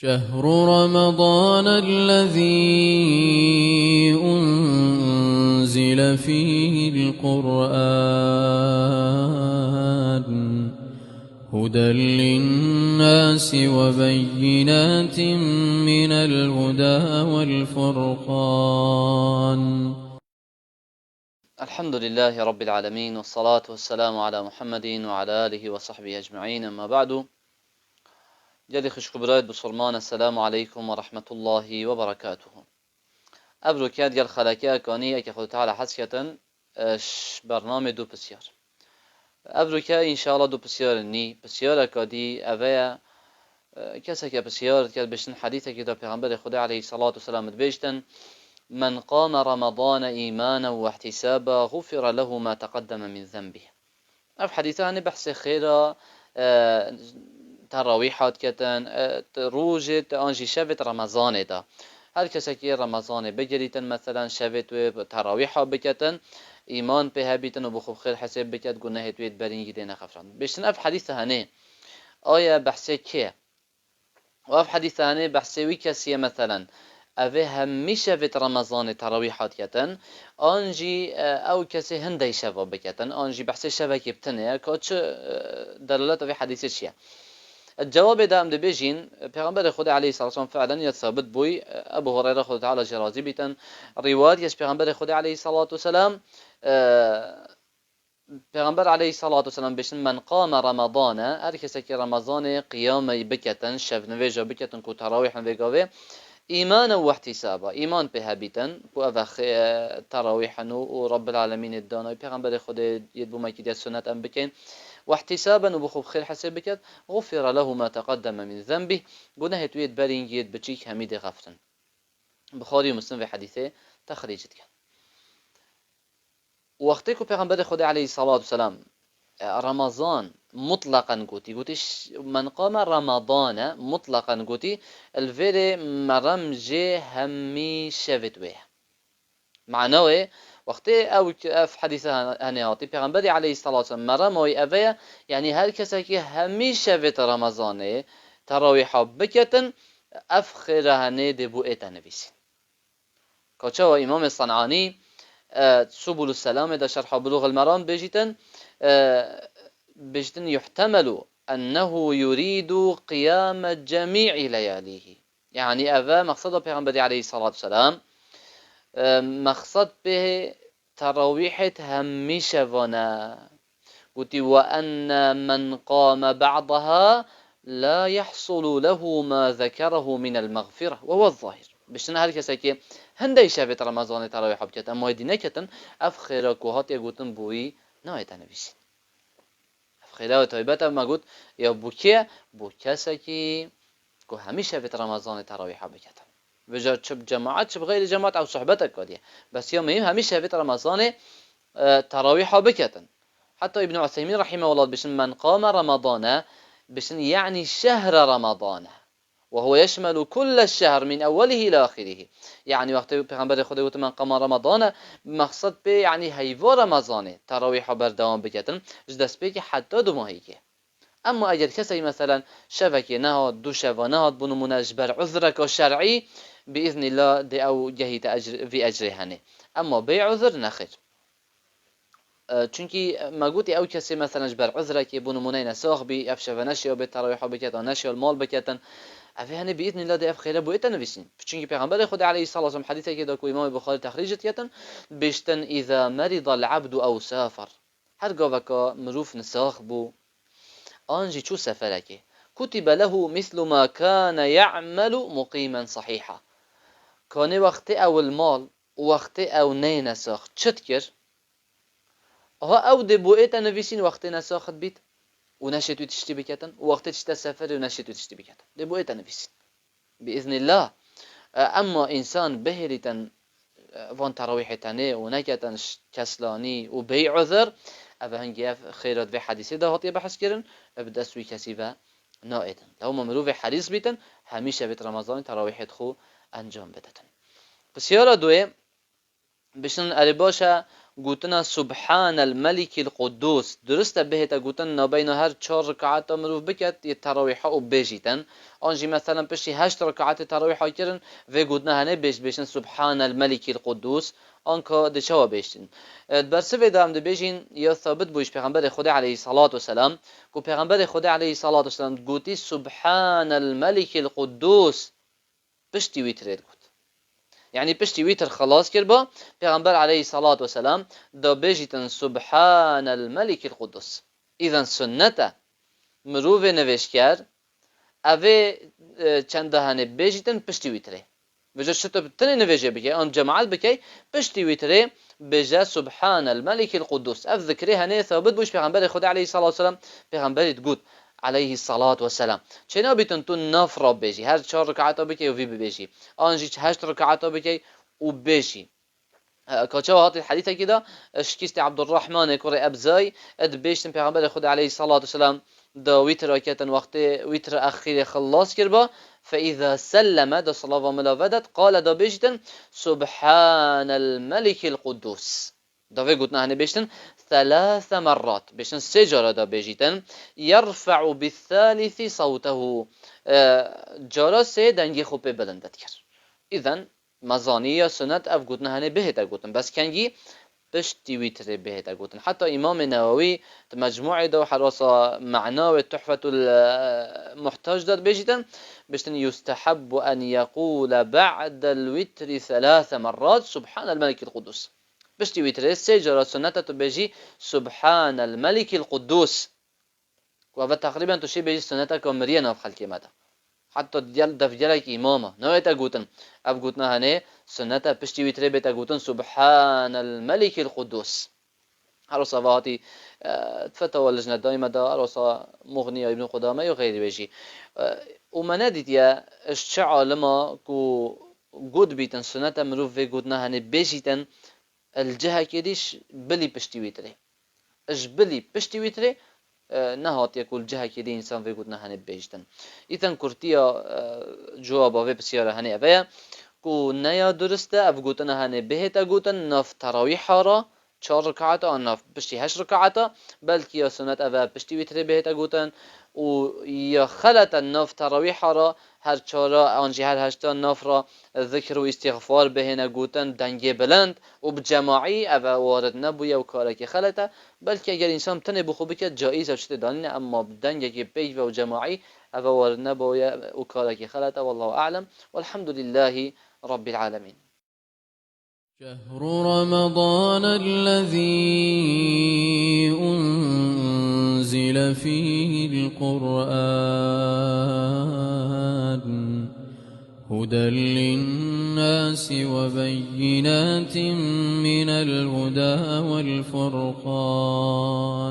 شهر رمضان الذي أنزل فيه القرآن هدى للناس وبينات من الهدى والفرقان. الحمد لله رب العالمين، والصلاة والسلام على محمد وعلى آله وصحبه أجمعين. أما بعد، جدي خشك برايد بصرمان. السلام عليكم ورحمة الله وبركاته. أبروكات جل خلاكيا كاني أكي خدو تعالى حسكة برنامج دو بسيار. أبروكا إن شاء الله دو بسيار ني بسيارة كادي أبايا كسك بسيار كاد بشتن حديثة كده پیغمبر خدا عليه الصلاة والسلام بيشتن: من قام رمضان إيمانا واحتسابا غفر له ما تقدم من ذنبه. أف حديثان بحث خيرا تراويحات كتن روجت أنجي شفت رمضان دا. هر کسی که رمضان بگریتن مثلا شوید و تراویح بکتن ایمان به هبیتن و بخوب خیر حساب بکت گناه توید برین گیده نخفران بشتن. اف حدیث هنه آیا بحثه که و اف حدیث هنه بحثه وی کسیه مثلا اوه همیشه وید رمضان تراویحات کتن آنجی او کسی هنده شوا بکتن آنجی بحثه شوا کبتنه که چه دلالت اوه حدیثه چیه؟ الجواب دام دبيجين پیغمبر خدا عليه الصلاة والسلام فعلا يثبت بوي أبو هريرة خدا تعالى جرازي بيتن روايات يس پیغمبر خدا عليه الصلاة والسلام پیغمبر عليه الصلاة والسلام بيشن: من قام رمضان هر کسی که رمضان قيام بكتن شف نویجا بكتن كو تراويح نویگاوه إيمانا واحتسابا إيمان بها بيتن كو أفخ تراويحا ورب العالمين الدانا پیغمبر خدا يدبو ما كده سنة أم بكين واحتسابا وبخوب خير حسب بكت غفر له ما تقدم من ذنبه گناه تويد برين جيد بچيك هميد غفتن. بخاري ومسلم في حديثه تخريج كان. وقتی که پیغمبر خدا عليه الصلاة والسلام رمضان مطلقا قوتي من قام رمضان مطلقا قوتي الفيري مرم جي همي شفت ويه معناه وقتی او في حديث هنياتي پیغمبر عليه الصلاة والسلام مرموي اوه يعني هر کسی که همیشه ویت رمضانه تراویح بکتن افخر هنه دبو ایتا نویسین. که امام الصنعاني سبل السلام دا شرح بلوغ المرام بجتن يحتمل أنه يريد قيام جميع لياليه. يعني أذا مقصده پیغمبر عليه الصلاة والسلام مقصد به تراويحة هميشه وانا قلت: وأن من قام بعضها لا يحصل له ما ذكره من المغفرة وهو الظاهر. بشتن هر کسی که هنده شبت رمضان تراویح بکت اما هدی نکتن اف خیره کوهات یا گوتن بویی نایت نویسین. اف خیره و طایبت اما گوت یا بو کسی که همیشه شبت رمضان تراویح بکتن وجا چب جماعت چب غیر جماعت او صحبتك کادیه بس یا مهم همیشه شبت رمضان تراویح بکتن. حتى ابن عثيمين رحمه الله بشن: من قام رمضان بشن يعني شهر رمضان وهو يشمل كل الشهر من أوله إلى آخره. يعني وقت پیغمبر خدا گفت من قام رمضان مقصد به يعني هيفو رمضان تراويح بردوام بکتن جدس به که حتی 2 ماهی که. اما اگر کسی مثلا شبکه نهاد 2 شب نهاد بنمونه اجبر عذرك شرعي بإذن الله دي او جهيت اجر في اجرهنه اما بيع عذر نخير. چونکی مگوتی او کسی مثلا جبر عذره که بنمونه نساخ بی افشونش یا به تراویح بکت آنش یا المال بکتن افی هنه باذن الله ده اف خیره بویت نویسین. چونکی پیغمبر خدا علیه الصلاه والسلام حدیثی که داکو امام بخاری تخریجت کتن بشتن: اذا مرض العبد او سافر هر گاوکا مروف نساخ بو آنجی چو سفرکه كتب له مثل ما كان يعمل مقيما صحيحا. كان وقت او المال وقت او نه نساخ چتکر ها او دبو ایتا نویسین وقتی نساخت بیت و نشتو تشتی بکتن وقتی تشتا سفر و نشتو تشتی بکتن دبو ایتا نویسین بإذن الله. اما انسان بهریتن وان تراویح تنه و نکتن کسلانی و بی عذر او هنگی خیرات و حدیثی ده هاتی بحث کرن ابدا سوی کسی و نائتن لو ممرو و حدیث بیتن همیشه بیت رمضان تراویحت خو انجام بدتن. بسیارا دوی بشن اری باشه گوتنا سبحان الملك القدوس درسته بهتا گوتن بين هر 4 ركعات مروف بكت التراويح او بيجيتن انجي مثلا بشي 8 ركعات تراويح كرن و گوتنا هنه بيشن سبحان الملك القدوس آنکه دچوا بیشتن. برسه ویدام بیشین یا ثابت بویش پیغمبر خدا علیه الصلاة والسلام کو پیغمبر خدا علیه الصلاة والسلام گویی سبحان الملك القدوس پشتی ویترید گوت. يعني پشتی ویتر خلاص کرد پیغمبر علیه الصلاة والسلام دا بیشتن سبحان الملك القدوس. إذن سنته مروه نوشکر اوه چند هنه بیشتن پشتی ویتره. بجا شتو بتني نفيجي بكي ان جماعات بكي بشتي ويتري بجا سبحان الملك القدوس اف ذكري هني ثابت بوش پیغمبر خدا عليه الصلاه والسلام پیغمبر تقول عليه الصلاه والسلام چنا بيتن تو نفر بيجي هر 4 ركعات بكي وفي بيجي انجي 8 ركعات بكي وبيجي كاتشوا هات الحديث كده شكيست عبد الرحمن كوري ابزاي اد بيشتن پیغمبر خدا عليه الصلاه والسلام دا ويتر كتن وقت ويتر اخير خلاص كربا فإذا سلم دا صلاة وملاودت قال دا بيجتن سبحان الملك القدوس دا في قلتنا هني بيجتن 3 مرات بيجتن سجارة دا بيجتن يرفع بالثالث صوته جارة سي دنگي خوبه بلندت كر إذن مزانية سنت اف قلتنا هني بهتا قلتن بس كنجي پشتی ویتر بهتا گوتن حتى امام نووي مجموعه دو حراسه معنا و تحفه المحتاج داد بيجتن بشتن يستحب ان يقول بعد الوتر 3 مرات سبحان الملك القدوس بشتي ويتر سجرة سنته بيجي سبحان الملك القدوس و تقريبا تشي بيجي سنته كمرينا في خلق ماذا حتى ديال دفجلك إمامة نويتا قوتن أب قوتنا هني سنة بشتي ويتري بيتا قوتن سبحان الملك القدوس عروسة فاتي تفتوى اللجنة دائمة دا عروسة مغنية ابن قدامة وغير بيجي وما ناديت يا الشعى لما كو قد بيتن سنة مروف في قوتنا هني بيجيتن الجهة كديش بلي بشتي ويتري اش بلي بشتي ويتري نهات يقول جهة كدي إنسان في قدنا هني بيجتن إذن كرتيا جوابه في بسيارة هني أبيا كو نيا درسته أف قدنا هني بهتا قدن نف تراويح را 4 ركعات أو نف بشتي 8 ركعات بلكي يا سنة أبا بشتي ويتري بهتا قدن ويا خلت النف تراويح را هر 4 أنجي هر 8 نفر ذكر واستغفار بهنا قوتن دنگي بلند وبجماعي أبا وارد نبويا وكارك خلته بلكي اگر انسان تنه بخو بكت جائز او چته دانين اما بدنگي بيج و جماعي أبا وارد نبويا وكارك خلته والله أعلم والحمد لله رب العالمين. شهر رمضان الذي أنزل فيه القرآن هدى للناس وبينات من الهدى والفرقان